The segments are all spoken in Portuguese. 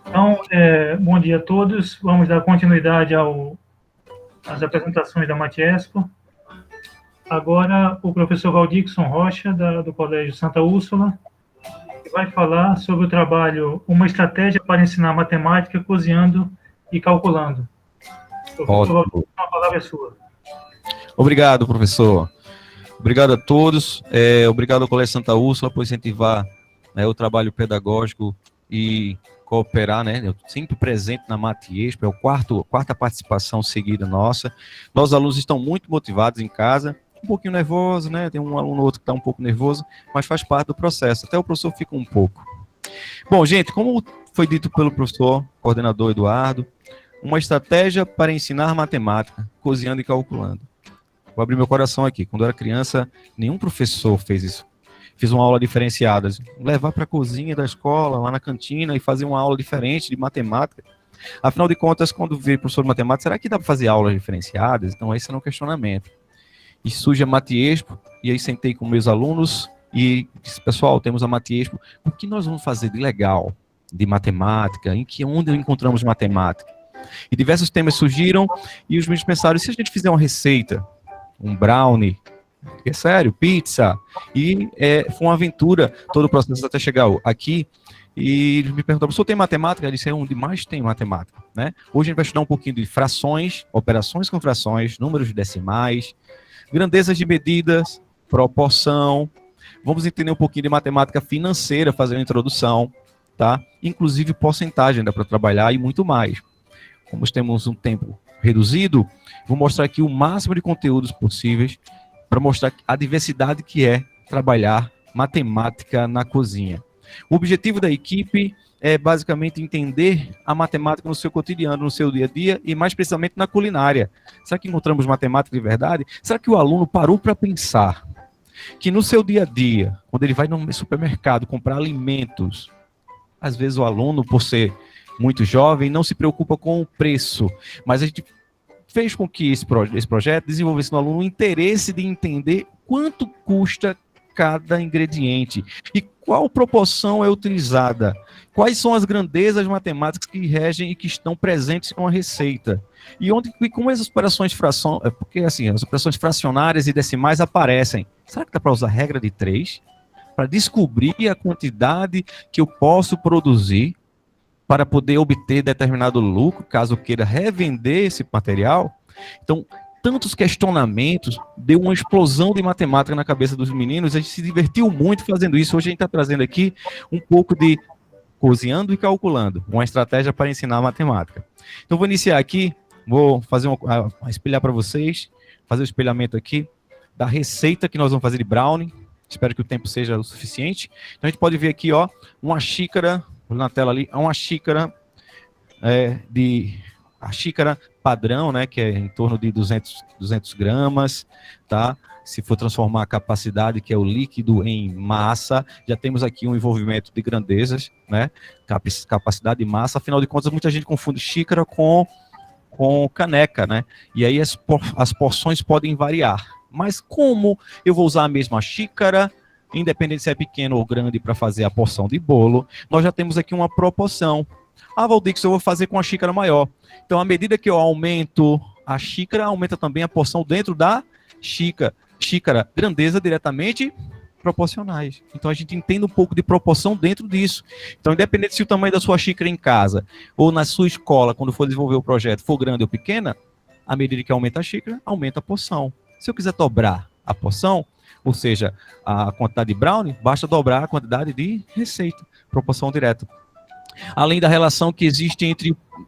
Então, bom dia a todos. Vamos dar continuidade às apresentações da Matiespo. Agora, o professor Valdixson Rocha, do Colégio Santa Úrsula, vai falar sobre o trabalho Uma Estratégia para Ensinar Matemática Cozinhando e Calculando. Professor Valdixson, a palavra é sua. Obrigado, professor. Obrigado a todos. Obrigado ao Colégio Santa Úrsula por incentivar o trabalho pedagógico e cooperar, né? Eu sempre presente na Matiespo, é a quarta participação seguida nossa. Nossos alunos estão muito motivados em casa, um pouquinho nervosos, né? Tem um aluno ou outro que está um pouco nervoso, mas faz parte do processo. Até o professor fica um pouco. Bom, gente, como foi dito pelo professor, coordenador Eduardo, uma estratégia para ensinar matemática, cozinhando e calculando. Vou abrir meu coração aqui. Quando eu era criança, nenhum professor fez isso. Fiz uma aula diferenciada, levar para a cozinha da escola, lá na cantina, e fazer uma aula diferente de matemática. Afinal de contas, quando veio professor de matemática, será que dá para fazer aulas diferenciadas? Então, esse era um questionamento. E surge a Matiespo, e aí sentei com meus alunos e disse, pessoal, temos a Matiespo, o que nós vamos fazer de legal, de matemática, onde encontramos matemática? E diversos temas surgiram, e os meninos pensaram, e se a gente fizer uma receita, um brownie, é sério, pizza, e foi uma aventura, todo o processo até chegar aqui, e ele me perguntou, professor, tem matemática? Ele disse, é onde mais tem matemática, né? Hoje a gente vai estudar um pouquinho de frações, operações com frações, números decimais, grandezas de medidas, proporção, vamos entender um pouquinho de matemática financeira, fazendo a introdução, tá? Inclusive porcentagem dá para trabalhar e muito mais. Como temos um tempo reduzido, vou mostrar aqui o máximo de conteúdos possíveis para mostrar a diversidade que é trabalhar matemática na cozinha. O objetivo da equipe é basicamente entender a matemática no seu cotidiano, no seu dia a dia e mais precisamente na culinária. Será que encontramos matemática de verdade? Será que o aluno parou para pensar que no seu dia a dia, quando ele vai no supermercado comprar alimentos, às vezes o aluno, por ser muito jovem, não se preocupa com o preço, mas a gente fez com que esse projeto desenvolvesse no aluno o interesse de entender quanto custa cada ingrediente e qual proporção é utilizada, quais são as grandezas matemáticas que regem e que estão presentes com a receita. E como as operações porque assim, as operações fracionárias e decimais aparecem. Será que dá para usar a regra de 3 para descobrir a quantidade que eu posso produzir para poder obter determinado lucro, caso queira revender esse material? Então, tantos questionamentos, deu uma explosão de matemática na cabeça dos meninos, a gente se divertiu muito fazendo isso. Hoje a gente está trazendo aqui um pouco de cozinhando e calculando, uma estratégia para ensinar matemática. Então, vou iniciar aqui, vou fazer espelhar para vocês, fazer o espelhamento aqui da receita que nós vamos fazer de brownie. Espero que o tempo seja o suficiente. Então, a gente pode ver aqui, ó, uma xícara, na tela ali, uma xícara a xícara padrão, né, que é em torno de 200 gramas, tá? Se for transformar a capacidade, que é o líquido, em massa, já temos aqui um envolvimento de grandezas, né? Capacidade de massa, afinal de contas, muita gente confunde xícara com caneca, né? E aí as porções podem variar. Mas como eu vou usar a mesma xícara, independente se é pequeno ou grande, para fazer a porção de bolo, nós já temos aqui uma proporção. Ah, Valdix, eu vou fazer com a xícara maior. Então, à medida que eu aumento a xícara, aumenta também a porção dentro da xícara. Grandeza diretamente proporcionais. Então, a gente entende um pouco de proporção dentro disso. Então, independente se o tamanho da sua xícara em casa ou na sua escola, quando for desenvolver o projeto, for grande ou pequena, à medida que aumenta a xícara, aumenta a porção. Se eu quiser dobrar a porção, ou seja, a quantidade de brownie, basta dobrar a quantidade de receita, proporção direta. Além da relação que existe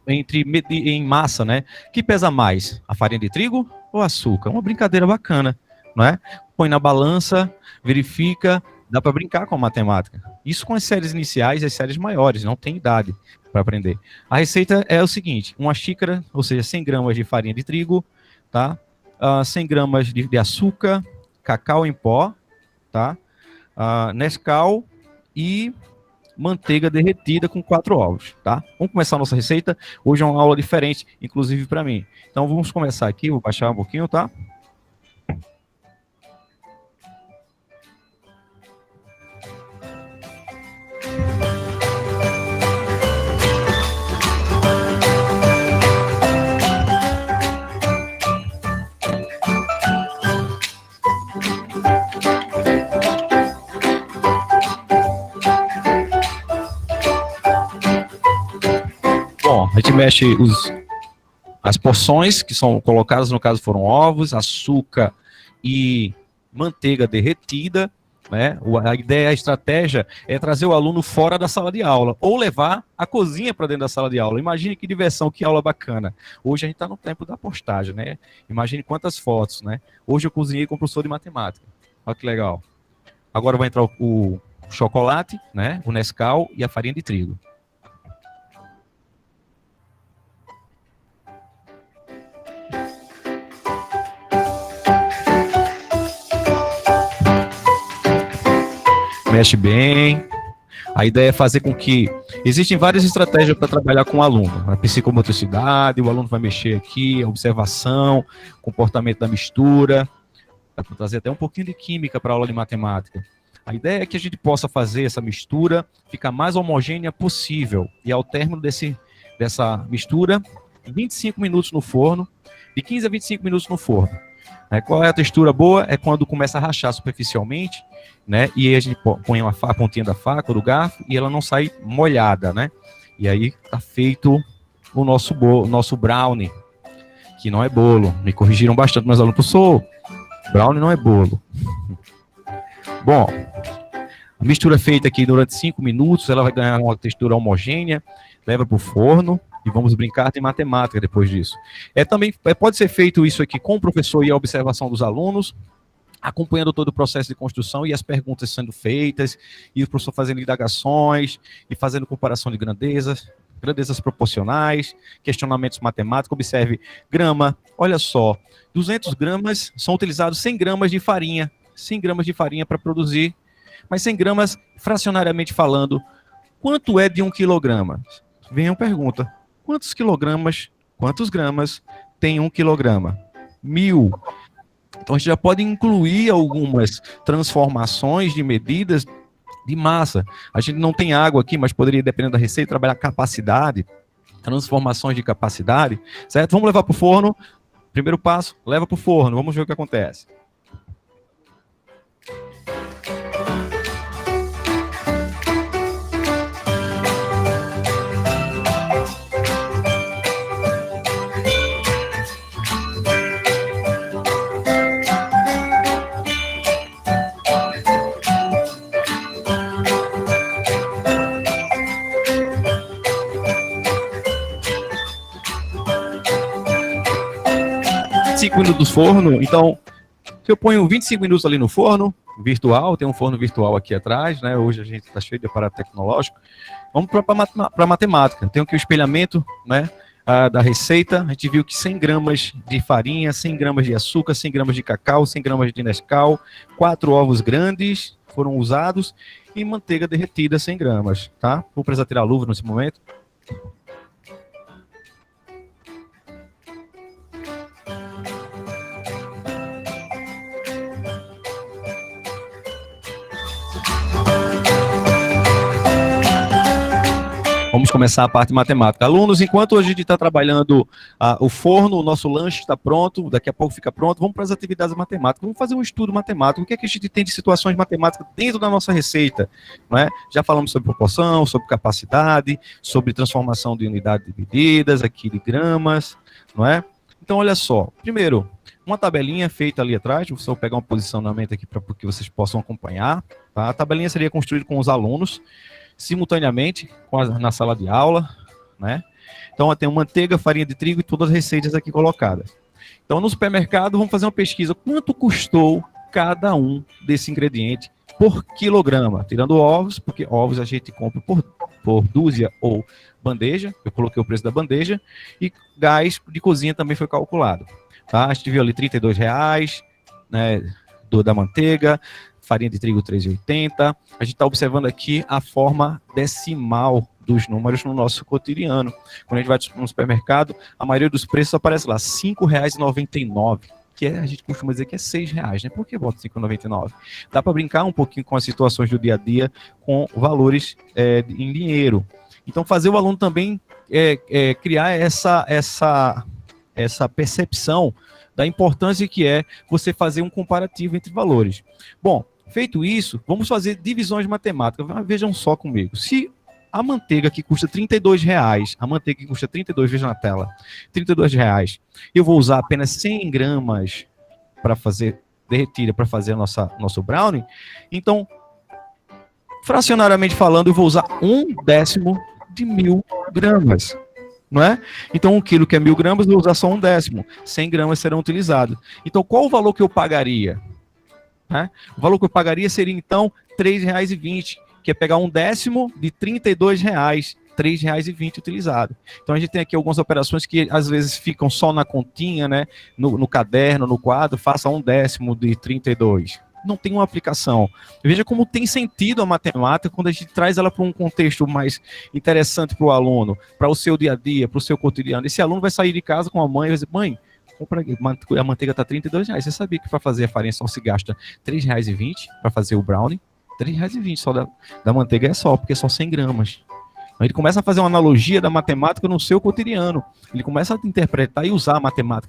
em massa, né? Que pesa mais, a farinha de trigo ou açúcar? Uma brincadeira bacana, não é? Põe na balança, verifica, dá para brincar com a matemática. Isso com as séries iniciais e as séries maiores, não tem idade para aprender. A receita é o seguinte, uma xícara, ou seja, 100 gramas de farinha de trigo, tá? 100 gramas de açúcar, cacau em pó, tá? Nescau e manteiga derretida com 4 ovos, tá? Vamos começar a nossa receita. Hoje é uma aula diferente, inclusive para mim. Então vamos começar aqui, vou baixar um pouquinho, tá? mexe as porções que são colocadas, no caso foram ovos, açúcar e manteiga derretida, né? A ideia, a estratégia é trazer o aluno fora da sala de aula, ou levar a cozinha para dentro da sala de aula. Imagine que diversão, que aula bacana. Hoje a gente está no tempo da postagem, né? Imagine quantas fotos, né? Hoje eu cozinhei com o professor de matemática. Olha que legal. Agora vai entrar o chocolate, né? O Nescau e a farinha de trigo. Mexe bem. A ideia é fazer com que... Existem várias estratégias para trabalhar com o aluno. A psicomotricidade, o aluno vai mexer aqui, a observação, comportamento da mistura. Dá para trazer até um pouquinho de química para a aula de matemática. A ideia é que a gente possa fazer essa mistura ficar mais homogênea possível. E ao término dessa mistura, 25 minutos no forno, de 15 a 25 minutos no forno. Qual é a textura boa? É quando começa a rachar superficialmente, né? E aí a gente põe a pontinha da faca ou do garfo e ela não sai molhada, né? E aí tá feito o nosso brownie, que não é bolo. Me corrigiram bastante meus alunos. Professor, brownie não é bolo. Bom, a mistura feita aqui durante 5 minutos, ela vai ganhar uma textura homogênea, leva para o forno e vamos brincar de matemática depois disso. Também pode ser feito isso aqui com o professor e a observação dos alunos, acompanhando todo o processo de construção e as perguntas sendo feitas, e o professor fazendo indagações e fazendo comparação de grandezas proporcionais, questionamentos matemáticos. Observe, grama, olha só, 200 gramas são utilizados 100 gramas de farinha, 100 gramas de farinha para produzir, mas 100 gramas, fracionariamente falando, quanto é de 1 quilograma? Vem uma pergunta, quantos gramas tem 1 quilograma? 1000. Então, a gente já pode incluir algumas transformações de medidas de massa. A gente não tem água aqui, mas poderia, dependendo da receita, trabalhar capacidade, transformações de capacidade, certo? Vamos levar para o forno. Primeiro passo, leva para o forno. Vamos ver o que acontece. Minutos forno, então se eu ponho 25 minutos ali no forno virtual, tem um forno virtual aqui atrás, né? Hoje a gente está cheio de aparato tecnológico. Vamos para matemática. Tem aqui o espelhamento, né, da receita. A gente viu que 100 gramas de farinha, 100 gramas de açúcar, 100 gramas de cacau, 100 gramas de Nescau, 4 ovos grandes foram usados e manteiga derretida 100 gramas, tá? Vou precisar tirar a luva nesse momento. Vamos começar a parte matemática. Alunos, enquanto hoje a gente está trabalhando o forno, o nosso lanche está pronto, daqui a pouco fica pronto, vamos para as atividades matemáticas. Vamos fazer um estudo matemático. O que é que a gente tem de situações matemáticas dentro da nossa receita? Não é? Já falamos sobre proporção, sobre capacidade, sobre transformação de unidades de medidas, aqui de gramas, não é? Então, olha só. Primeiro, uma tabelinha feita ali atrás, vou pegar um posicionamento aqui para que vocês possam acompanhar. Tá? A tabelinha seria construída com os alunos, simultaneamente na sala de aula, né? Então, tem manteiga, farinha de trigo e todas as receitas aqui colocadas. Então, no supermercado, vamos fazer uma pesquisa. Quanto custou cada um desse ingrediente por quilograma? Tirando ovos, porque ovos a gente compra por dúzia ou bandeja. Eu coloquei o preço da bandeja. E gás de cozinha também foi calculado. Tá? A gente viu ali R$32, né, da manteiga, farinha de trigo 3,80. A gente está observando aqui a forma decimal dos números no nosso cotidiano. Quando a gente vai no supermercado, a maioria dos preços aparece lá, R$ 5,99, que a gente costuma dizer que é R$6, né? Por que bota R$ 5,99? Dá para brincar um pouquinho com as situações do dia a dia, com valores em dinheiro. Então, fazer o aluno também criar essa percepção da importância que é você fazer um comparativo entre valores. Bom, feito isso, vamos fazer divisões matemáticas. Vejam só comigo. Se a manteiga que custa R$32, a manteiga que custa 32, veja na tela, R$32, eu vou usar apenas 100 gramas para fazer derretida, para fazer nosso brownie, então, fracionariamente falando, eu vou usar 1/10 de 1.000 gramas, não é? Então, 1 quilo que é 1.000 gramas, eu vou usar só 1/10, 100 gramas serão utilizados. Então, qual o valor que eu pagaria? O valor que eu pagaria seria, então, R$3,20, que é pegar 1/10 de R$32, R$3,20 utilizado. Então, a gente tem aqui algumas operações que, às vezes, ficam só na continha, né? No caderno, no quadro, faça 1/10 de 32. Não tem uma aplicação. Veja como tem sentido a matemática quando a gente traz ela para um contexto mais interessante para o aluno, para o seu dia a dia, para o seu cotidiano. Esse aluno vai sair de casa com a mãe e vai dizer, mãe, a manteiga está R$32. Você sabia que para fazer a farinha só se gasta R$3,20 para fazer o brownie? R$3,20 só da manteiga é só, porque é só 100 gramas. Ele começa a fazer uma analogia da matemática no seu cotidiano. Ele começa a interpretar e usar a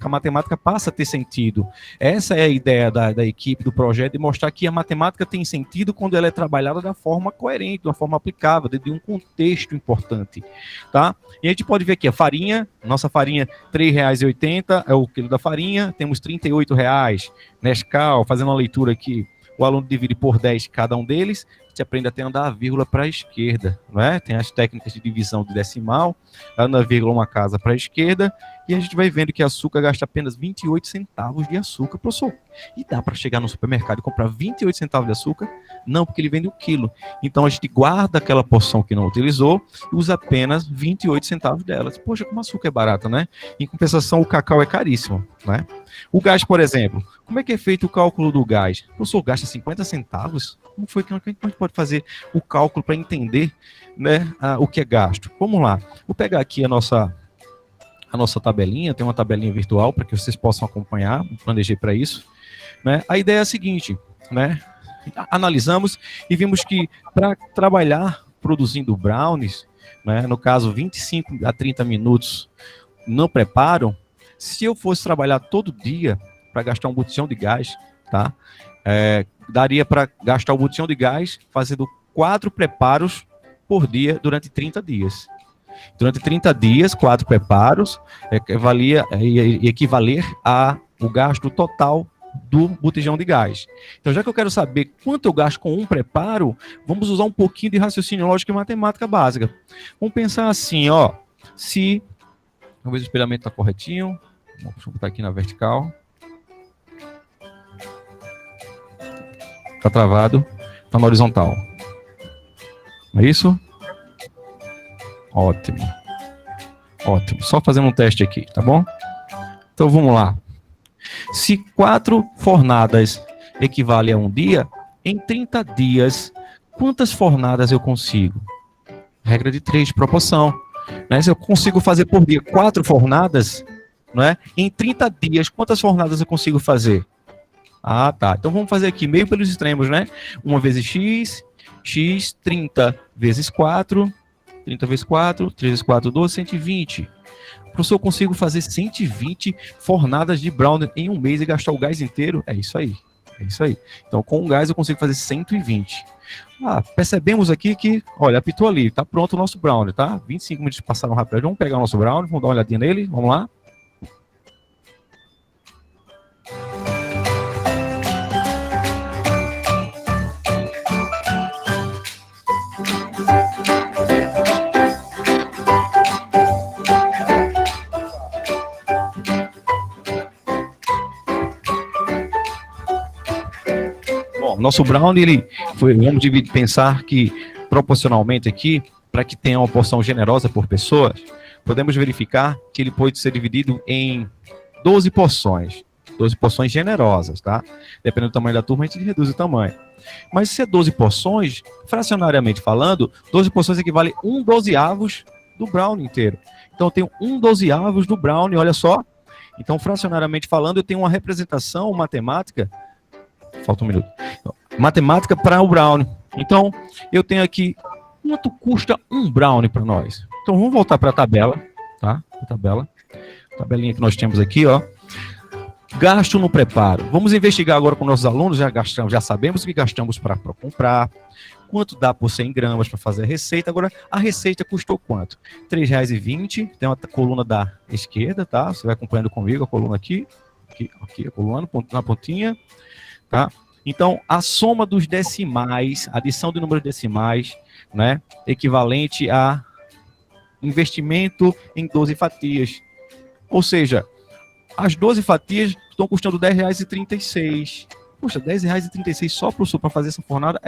matemática passa a ter sentido. Essa é a ideia da equipe, do projeto, de mostrar que a matemática tem sentido quando ela é trabalhada da forma coerente, de uma forma aplicável, de um contexto importante. Tá? E a gente pode ver aqui a farinha, nossa farinha R$3,80 é o quilo da farinha, temos R$38. Nescau, fazendo uma leitura aqui, o aluno divide por 10 cada um deles, você aprende até a andar a vírgula para a esquerda, não é? Tem as técnicas de divisão de decimal, anda a vírgula uma casa para a esquerda, e a gente vai vendo que açúcar gasta apenas 28 centavos de açúcar, professor. E dá para chegar no supermercado e comprar 28 centavos de açúcar? Não, porque ele vende o quilo. Então a gente guarda aquela porção que não utilizou e usa apenas 28 centavos delas. Poxa, como açúcar é barato, né? Em compensação, o cacau é caríssimo, né? O gás, por exemplo, como é que é feito o cálculo do gás? O professor gasta 50 centavos? Como foi que a gente pode fazer o cálculo para entender, né, o que é gasto? Vamos lá. Vou pegar aqui a nossa tabelinha, tem uma tabelinha virtual para que vocês possam acompanhar, planejei para isso. Né? A ideia é a seguinte, né? Analisamos e vimos que para trabalhar produzindo brownies, né, no caso 25 a 30 minutos no preparo, se eu fosse trabalhar todo dia para gastar um botijão de gás, tá? Daria para gastar o botijão de gás fazendo 4 preparos por dia durante 30 dias. Durante 30 dias, 4 preparos equivaler ao gasto total do botijão de gás. Então, já que eu quero saber quanto eu gasto com um preparo, vamos usar um pouquinho de raciocínio lógico e matemática básica. Vamos pensar assim, ó, se... Vamos ver se o espelhamento está corretinho. Deixa eu botar aqui na vertical. Está travado. Está na horizontal. É isso? Ótimo. Ótimo. Só fazendo um teste aqui, tá bom? Então vamos lá. Se 4 fornadas equivale a um dia, em 30 dias, quantas fornadas eu consigo? Regra de 3, de proporção. Né? Se eu consigo fazer por dia 4 fornadas, não é? Em 30 dias, quantas fornadas eu consigo fazer? Ah, tá. Então vamos fazer aqui meio pelos extremos, né? 1 vezes x, 30 vezes 4, 30 vezes 4, 3 vezes 4, 12, 120. Professor, eu consigo fazer 120 fornadas de brownie em um mês e gastar o gás inteiro? É isso aí. É isso aí. Então, com o gás eu consigo fazer 120. Percebemos aqui que, olha, apitou ali, tá pronto o nosso brownie, tá? 25 minutos passaram rápido. Vamos pegar o nosso brownie, vamos dar uma olhadinha nele, vamos lá. Nosso brownie, vamos pensar que proporcionalmente aqui, para que tenha uma porção generosa por pessoa, podemos verificar que ele pode ser dividido em 12 porções. 12 porções generosas, tá? Dependendo do tamanho da turma, a gente reduz o tamanho. Mas se é 12 porções, fracionariamente falando, 12 porções equivale a 1/12 do brownie inteiro. Então, eu tenho 1/12 do brownie, olha só. Então, fracionariamente falando, eu tenho uma representação matemática. Falta um minuto. Matemática para o brownie. Então, eu tenho aqui quanto custa um brownie para nós. Então, vamos voltar para a tabela, tá? Tabelinha que nós temos aqui, ó. Gasto no preparo. Vamos investigar agora com nossos alunos. Já sabemos o que gastamos para comprar, quanto dá por 100 gramas para fazer a receita. Agora, a receita custou quanto? R$ 3,20, tem uma coluna da esquerda, tá? Você vai acompanhando comigo a coluna aqui, a coluna na pontinha, tá? Então, a soma dos decimais, adição de números decimais, né, equivalente a investimento em 12 fatias. Ou seja, as 12 fatias estão custando R$ 10,36. Poxa, R$ 10,36 só para fazer essa fornada?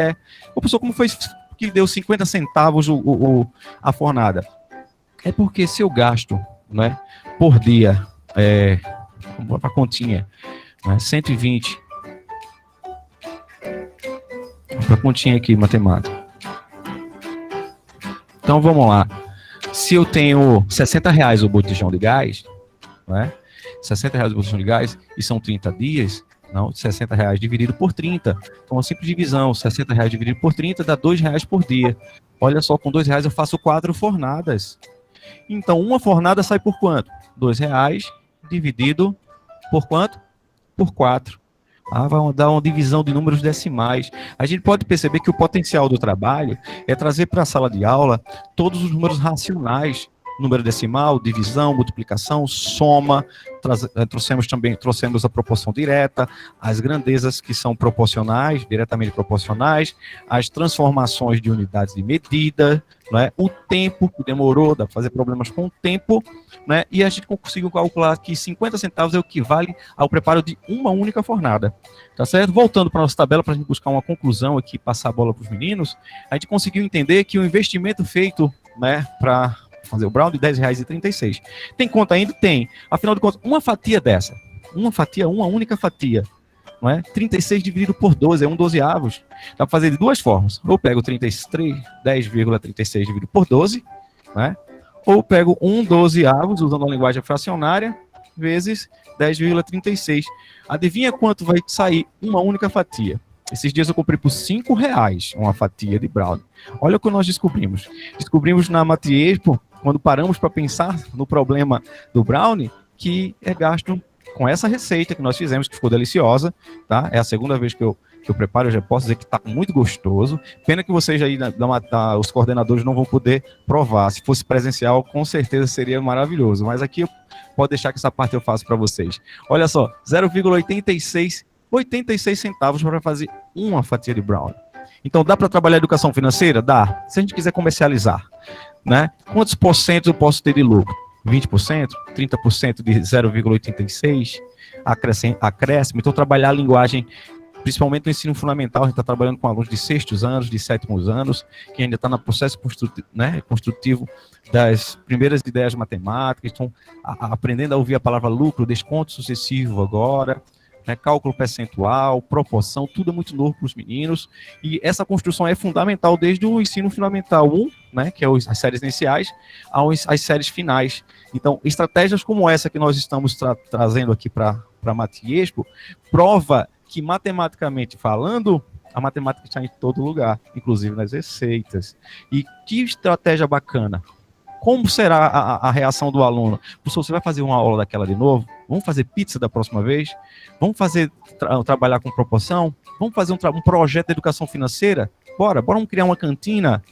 Ô, pessoal, como foi que deu 50 centavos a fornada? É porque se eu gasto, né, por dia, vamos para a continha, né, 120. Para a continha aqui, matemática. Então, vamos lá. Se eu tenho R$60 o botijão de gás, né? R$60 o botijão de gás, e são 30 dias, não, R$60 dividido por 30. Então, uma simples divisão, R$60 dividido por 30 dá R$2 por dia. Olha só, com R$2 eu faço 4 fornadas. Então, uma fornada sai por quanto? R$2 dividido por quanto? Por 4. Vai dar uma divisão de números decimais. A gente pode perceber que o potencial do trabalho é trazer para a sala de aula todos os números racionais, número decimal, divisão, multiplicação, soma, trouxemos a proporção direta, as grandezas que são proporcionais, diretamente proporcionais, as transformações de unidades de medida, né, o tempo que demorou, dá para fazer problemas com o tempo, né, e a gente conseguiu calcular que 50 centavos equivale ao preparo de uma única fornada, tá certo? Voltando para a nossa tabela, para a gente buscar uma conclusão aqui, passar a bola para os meninos, a gente conseguiu entender que o investimento feito, né, para fazer o brown de R$10,36. Tem conta ainda? Tem. Afinal de contas, uma fatia dessa, uma única fatia, não é? 36 dividido por 12, é um 12avos. Dá para fazer de duas formas. Ou pego 10,36 dividido por 12, né? Ou pego um 12avos, usando a linguagem fracionária, vezes 10,36. Adivinha quanto vai sair uma única fatia? Esses dias eu comprei por R$5 uma fatia de brownie. Olha o que nós descobrimos. Descobrimos na Matiespo, quando paramos para pensar no problema do brownie, que é gasto com essa receita que nós fizemos, que ficou deliciosa, tá? É a segunda vez que eu preparo, eu já posso dizer que está muito gostoso. Pena que vocês aí, os coordenadores, não vão poder provar. Se fosse presencial, com certeza seria maravilhoso. Mas aqui, pode deixar que essa parte eu faço para vocês. Olha só, 0,86 centavos para fazer uma fatia de brownie. Então, dá para trabalhar educação financeira? Dá. Se a gente quiser comercializar, né? Quantos por cento eu posso ter de lucro? 20%? 30% de 0,86? Acréscimo. Então, trabalhar a linguagem, principalmente no ensino fundamental, a gente está trabalhando com alunos de 6º anos, de 7º anos, que ainda está no processo construtivo das primeiras ideias matemáticas, estão aprendendo a ouvir a palavra lucro, desconto sucessivo agora, né, cálculo percentual, proporção, tudo é muito novo para os meninos, e essa construção é fundamental desde o ensino fundamental 1, né, que é as séries iniciais, às séries finais. Então, estratégias como essa que nós estamos trazendo aqui para a Matiespo, prova que, matematicamente falando, a matemática está em todo lugar, inclusive nas receitas. E que estratégia bacana! Como será a reação do aluno? Professor, você vai fazer uma aula daquela de novo? Vamos fazer pizza da próxima vez? Vamos fazer trabalhar com proporção? Vamos fazer um projeto de educação financeira? Bora, vamos criar uma cantina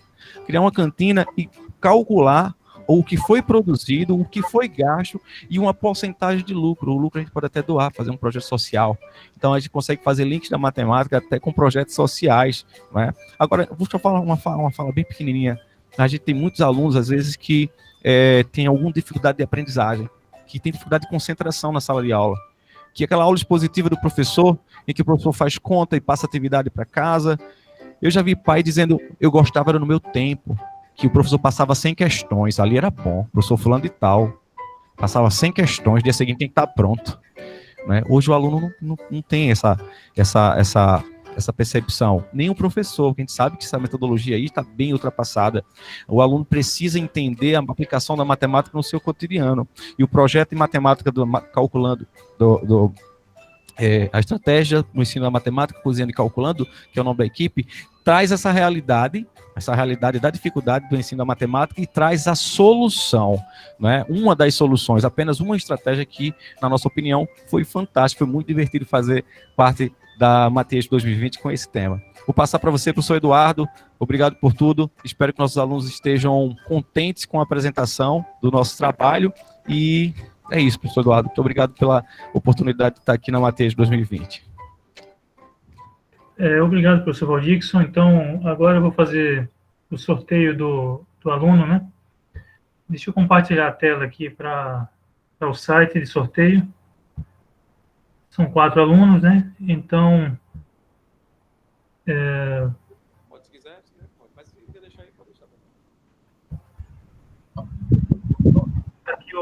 e calcular o que foi produzido, o que foi gasto e uma porcentagem de lucro. O lucro a gente pode até doar, fazer um projeto social. Então a gente consegue fazer links da matemática até com projetos sociais, né? Agora, vou te falar uma fala bem pequenininha. A gente tem muitos alunos, às vezes, que têm alguma dificuldade de aprendizagem, que tem dificuldade de concentração na sala de aula, que aquela aula expositiva do professor, em que o professor faz conta e passa atividade para casa. Eu já vi pai dizendo, eu gostava era no meu tempo, que o professor passava 100 questões, ali era bom, o professor fulano de tal, passava 100 questões, dia seguinte tem que estar pronto, né? Hoje o aluno não tem essa percepção, nem o professor, que a gente sabe que essa metodologia aí está bem ultrapassada. O aluno precisa entender a aplicação da matemática no seu cotidiano. E o projeto de matemática calculando a estratégia no ensino da matemática, cozinhando e calculando, que é o nome da equipe, traz essa realidade da dificuldade do ensino da matemática e traz a solução, né? Uma das soluções, apenas uma estratégia que, na nossa opinião, foi fantástica, foi muito divertido fazer parte da Matias 2020 com esse tema. Vou passar para você, professor Eduardo. Obrigado por tudo. Espero que nossos alunos estejam contentes com a apresentação do nosso trabalho. E é isso, professor Eduardo. Muito obrigado pela oportunidade de estar aqui na Matias 2020. Obrigado, professor Valdixson. Então, agora eu vou fazer o sorteio do aluno, né? Deixa eu compartilhar a tela aqui para o site de sorteio. São 4 alunos, né? Então, pode, se quiser, mas se quiser deixar aí, pode deixar. Aqui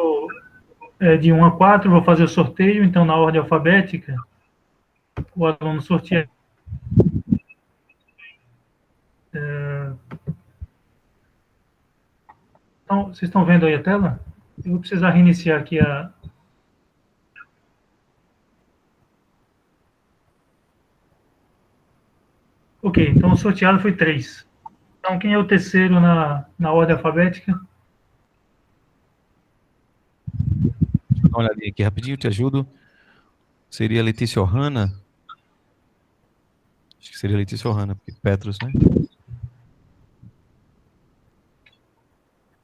de 1 a 4, vou fazer o sorteio, então, na ordem alfabética, o aluno sorteia. Então, vocês estão vendo aí a tela? Eu vou precisar reiniciar aqui a... Ok, então o sorteado foi 3. Então, quem é o terceiro na ordem alfabética? Deixa eu dar uma olhadinha aqui rapidinho, te ajudo. Seria Letícia Ohana? Acho que seria Letícia Ohana, porque Petros, né?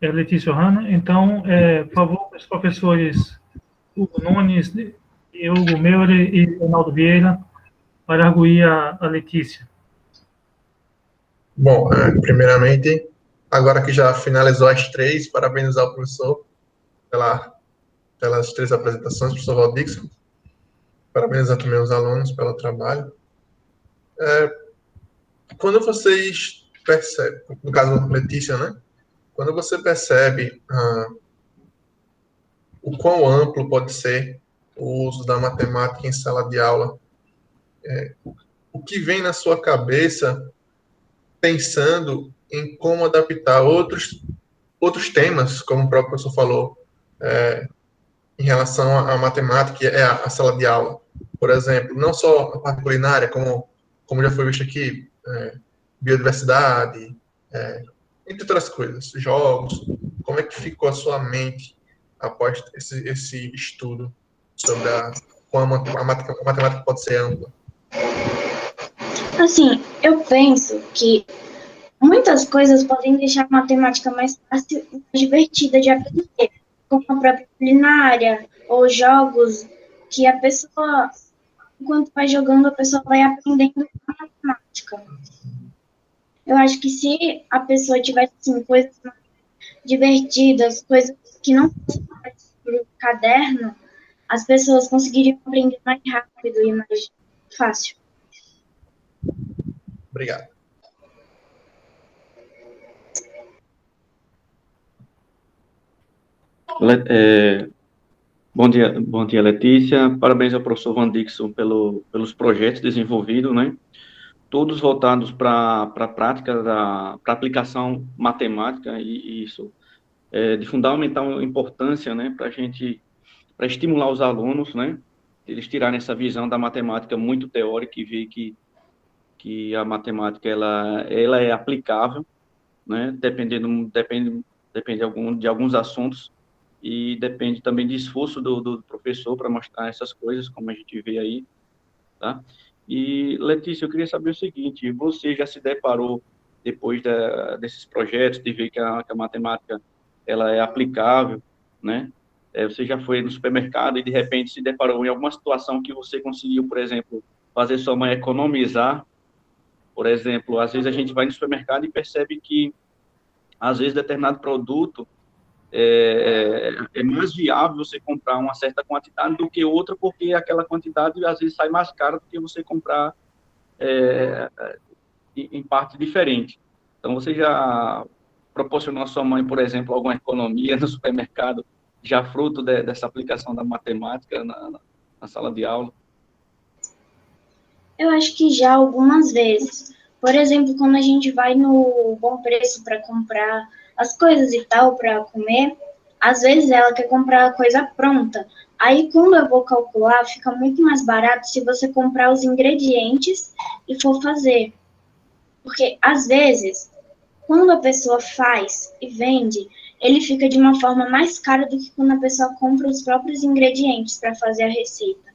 Letícia Ohana. Então, por favor, os professores Hugo Nunes, Hugo Meure e Ronaldo Vieira, para arguir a Letícia. Bom, primeiramente, agora que já finalizou as 3, parabenizar o professor pelas 3 apresentações, professor Valdixson. Parabenizar também os alunos pelo trabalho. Quando vocês percebem, no caso Letícia, né? Quando você percebe o quão amplo pode ser o uso da matemática em sala de aula, o que vem na sua cabeça pensando em como adaptar outros temas, como o próprio professor falou, em relação à matemática e à sala de aula. Por exemplo, não só a parte culinária, como já foi visto aqui, biodiversidade, entre outras coisas, jogos. Como é que ficou a sua mente após esse estudo sobre como a matemática pode ser ampla? Assim, eu penso que muitas coisas podem deixar a matemática mais fácil e mais divertida de aprender, como a própria culinária ou jogos que a pessoa, enquanto vai jogando, a pessoa vai aprendendo a matemática. Eu acho que se a pessoa tivesse assim, coisas mais divertidas, coisas que não fossem no caderno, as pessoas conseguiriam aprender mais rápido e mais fácil. Obrigado. Bom dia, Letícia. Parabéns ao professor Valdixson pelos projetos desenvolvidos, né? Todos voltados para a prática, para aplicação matemática, e isso é de fundamental importância, né? Para estimular os alunos, né? Eles tirarem essa visão da matemática muito teórica e ver que a matemática ela é aplicável, né? Depende de alguns assuntos. E depende também do esforço do professor para mostrar essas coisas, como a gente vê aí, tá? E, Letícia, eu queria saber o seguinte, você já se deparou, depois desses projetos, de ver que a matemática ela é aplicável, né? Você já foi no supermercado e, de repente, se deparou em alguma situação que você conseguiu, por exemplo, fazer sua mãe economizar? Por exemplo, às vezes a gente vai no supermercado e percebe que, às vezes, determinado produto é mais viável você comprar uma certa quantidade do que outra, porque aquela quantidade às vezes sai mais cara do que você comprar em parte diferente. Então, você já proporcionou à sua mãe, por exemplo, alguma economia no supermercado, já fruto dessa aplicação da matemática na sala de aula? Eu acho que já algumas vezes. Por exemplo, quando a gente vai no Bom Preço para comprar as coisas e tal para comer, às vezes ela quer comprar a coisa pronta. Aí, quando eu vou calcular, fica muito mais barato se você comprar os ingredientes e for fazer. Porque, às vezes, quando a pessoa faz e vende, ele fica de uma forma mais cara do que quando a pessoa compra os próprios ingredientes para fazer a receita.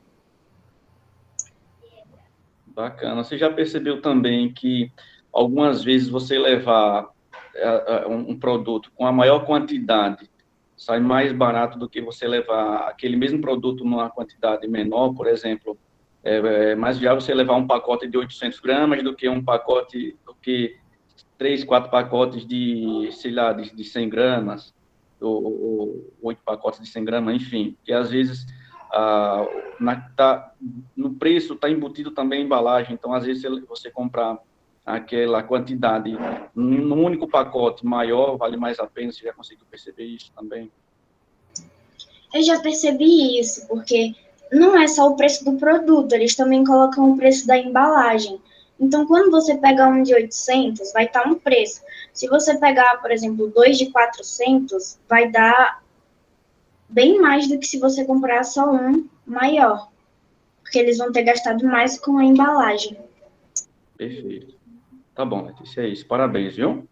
Bacana. Você já percebeu também que algumas vezes você levar um produto com a maior quantidade sai mais barato do que você levar aquele mesmo produto numa quantidade menor? Por exemplo, é mais viável você levar um pacote de 800 gramas do que do que 3, 4 pacotes de, sei lá, de 100 gramas, ou 8 pacotes de 100 gramas, enfim, que às vezes no preço está embutido também a embalagem, então às vezes você comprar aquela quantidade num único pacote maior, vale mais a pena. Você já conseguiu perceber isso também? Eu já percebi isso, porque não é só o preço do produto, eles também colocam o preço da embalagem. Então, quando você pega um de 800, vai estar um preço. Se você pegar, por exemplo, 2 de 400, vai dar bem mais do que se você comprar só um maior, porque eles vão ter gastado mais com a embalagem. Perfeito. Tá bom, Letícia, é isso. Parabéns, viu?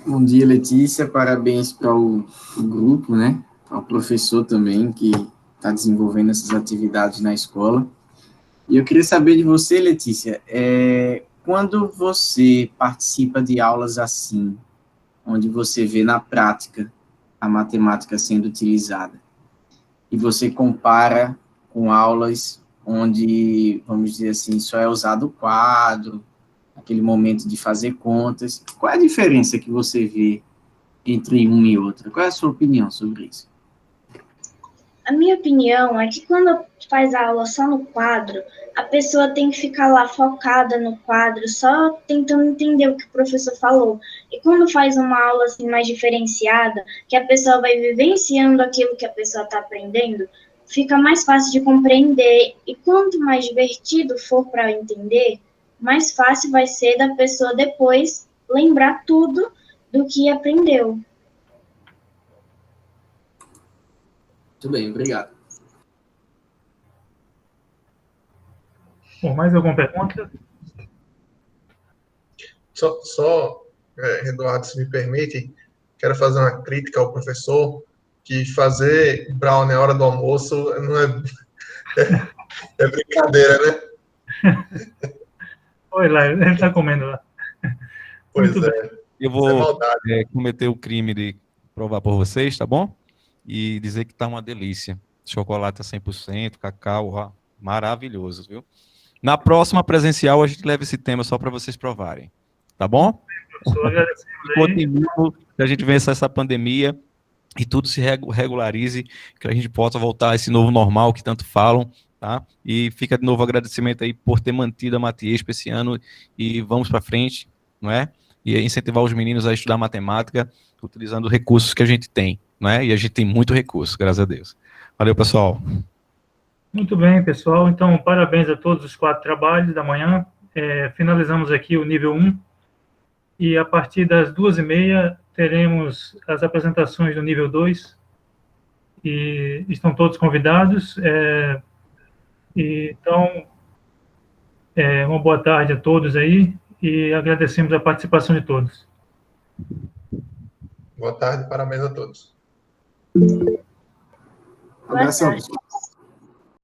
Bom dia, Letícia. Parabéns para o grupo, né? Ao professor também, que está desenvolvendo essas atividades na escola. E eu queria saber de você, Letícia, quando você participa de aulas assim, onde você vê na prática a matemática sendo utilizada, e você compara com aulas onde, vamos dizer assim, só é usado o quadro, aquele momento de fazer contas, qual é a diferença que você vê entre uma e outra? Qual é a sua opinião sobre isso? A minha opinião é que quando faz a aula só no quadro, a pessoa tem que ficar lá focada no quadro, só tentando entender o que o professor falou. E quando faz uma aula assim mais diferenciada, que a pessoa vai vivenciando aquilo que a pessoa está aprendendo, fica mais fácil de compreender. E quanto mais divertido for para entender, mais fácil vai ser da pessoa depois lembrar tudo do que aprendeu. Muito bem, obrigado. Bom, mais alguma pergunta? Eduardo, se me permite, quero fazer uma crítica ao professor, que fazer brownie na hora do almoço não é brincadeira, né? Oi, lá, ele está comendo lá. Pois Muito é. Eu Isso é vou maldade. cometer o crime de provar por vocês, tá bom? E dizer que tá uma delícia. Chocolate a 100%, cacau, ó, maravilhoso, viu? Na próxima presencial, a gente leva esse tema só para vocês provarem, tá bom? Professor, agradecemos aí. Continuo que a gente vença essa pandemia e tudo se regularize, que a gente possa voltar a esse novo normal que tanto falam, tá? E fica de novo agradecimento aí por ter mantido a Matiesp esse ano e vamos para frente, não é? E incentivar os meninos a estudar matemática utilizando os recursos que a gente tem, não é? E a gente tem muito recurso, graças a Deus. Valeu, pessoal. Muito bem, pessoal. Então, parabéns a todos os 4 trabalhos da manhã. Finalizamos aqui o nível 1. E a partir das 2h30 teremos as apresentações do nível 2. E estão todos convidados. Então, uma boa tarde a todos aí. E agradecemos a participação de todos. Boa tarde, parabéns a todos. Um abração.